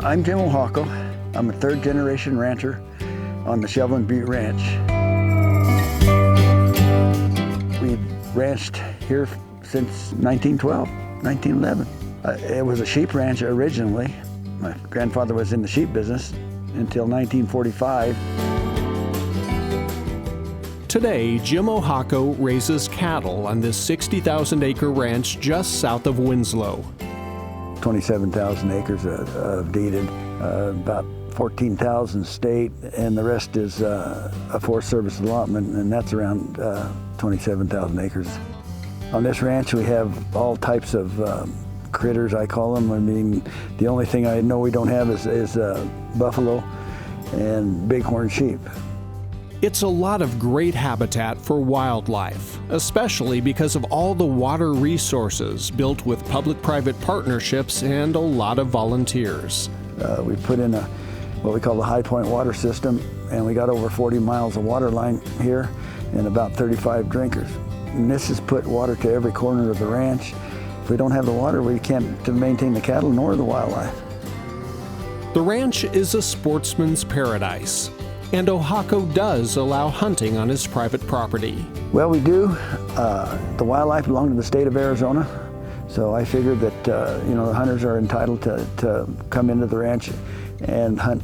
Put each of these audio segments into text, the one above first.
I'm Jim Ohako. I'm a third-generation rancher on the Chevelon Butte Ranch. We've ranched here since 1912, 1911. It was a sheep ranch originally. My grandfather was in the sheep business until 1945. Today, Jim Ohako raises cattle on this 60,000-acre ranch just south of Winslow. 27,000 acres of deeded, about 14,000 state, and the rest is a Forest Service allotment, and that's around 27,000 acres. On this ranch, we have all types of critters, I call them. I mean, the only thing I know we don't have is buffalo and bighorn sheep. It's a lot of great habitat for wildlife, especially because of all the water resources built with public-private partnerships and a lot of volunteers. We put in what we call the High Point water system, and we got over 40 miles of water line here and about 35 drinkers. And this has put water to every corner of the ranch. If we don't have the water, we can't maintain the cattle nor the wildlife. The ranch is a sportsman's paradise, and Ohako does allow hunting on his private property. Well, we do. The wildlife belongs to the state of Arizona, so I figured that the hunters are entitled to come into the ranch and hunt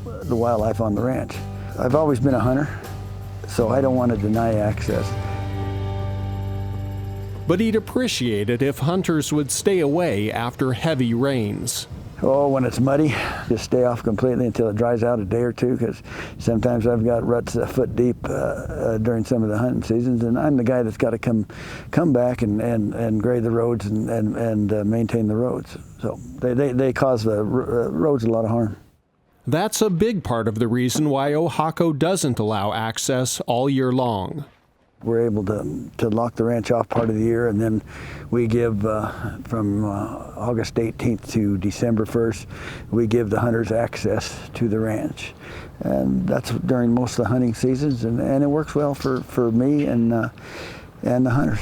the wildlife on the ranch. I've always been a hunter, so I don't want to deny access. But he'd appreciate it if hunters would stay away after heavy rains. Oh, when it's muddy, just stay off completely until it dries out a day or two, because sometimes I've got ruts a foot deep during some of the hunting seasons, and I'm the guy that's got to come back and grade the roads and maintain the roads. So they cause the roads a lot of harm. That's a big part of the reason why Ohako doesn't allow access all year long. We're able to lock the ranch off part of the year, and then we give from August 18th to December 1st, we give the hunters access to the ranch. And that's during most of the hunting seasons, and it works well for me and the hunters.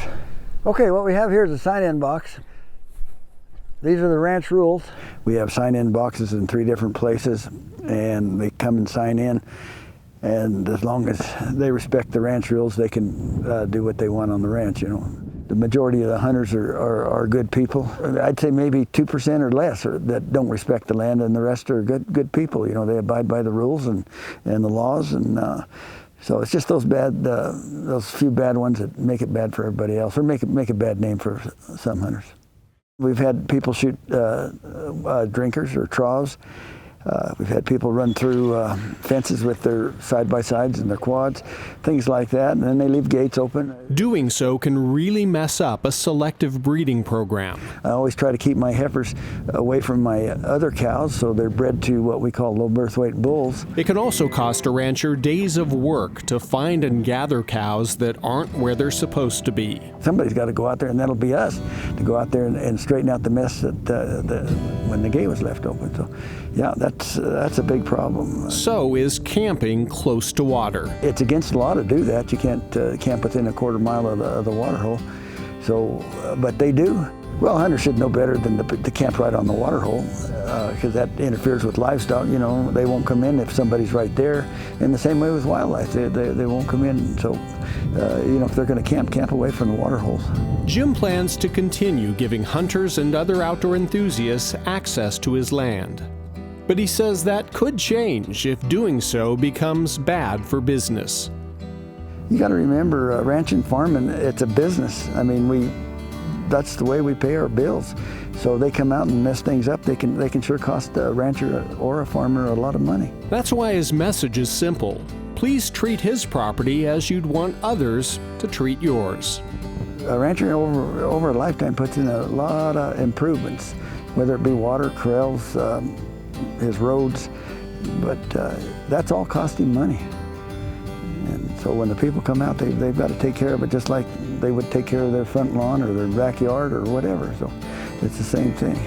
Okay, what we have here is a sign-in box. These are the ranch rules. We have sign-in boxes in 3 different places, and they come and sign in. And as long as they respect the ranch rules, they can do what they want on the ranch, you know. The majority of the hunters are good people. I'd say maybe 2% or less that don't respect the land, and the rest are good people. You know, they abide by the rules and the laws, and so it's just those few bad ones that make it bad for everybody else, or make a bad name for some hunters. We've had people shoot drinkers or troughs. We've had people run through fences with their side-by-sides and their quads, things like that, and then they leave gates open. Doing so can really mess up a selective breeding program. I always try to keep my heifers away from my other cows, so they're bred to what we call low birth weight bulls. It can also cost a rancher days of work to find and gather cows that aren't where they're supposed to be. Somebody's got to go out there, and that'll be us, to go out there and straighten out the mess when the gate was left open. So, yeah, that's a big problem. So is camping close to water. It's against the law to do that. You can't camp within a quarter mile of the water hole. So, but they do. Well, hunters should know better than to camp right on the water hole, because that interferes with livestock. You know, they won't come in if somebody's right there. And the same way with wildlife, they won't come in. So, if they're going to camp away from the water holes. Jim plans to continue giving hunters and other outdoor enthusiasts access to his land. But he says that could change if doing so becomes bad for business. You got to remember, ranching, farming, it's a business. I mean, that's the way we pay our bills. So they come out and mess things up, they can sure cost a rancher or a farmer a lot of money. That's why his message is simple. Please treat his property as you'd want others to treat yours. A rancher over a lifetime puts in a lot of improvements, whether it be water, corrals, his roads, but that's all costing money. And so when the people come out, they've got to take care of it just like they would take care of their front lawn or their backyard or whatever. So it's the same thing.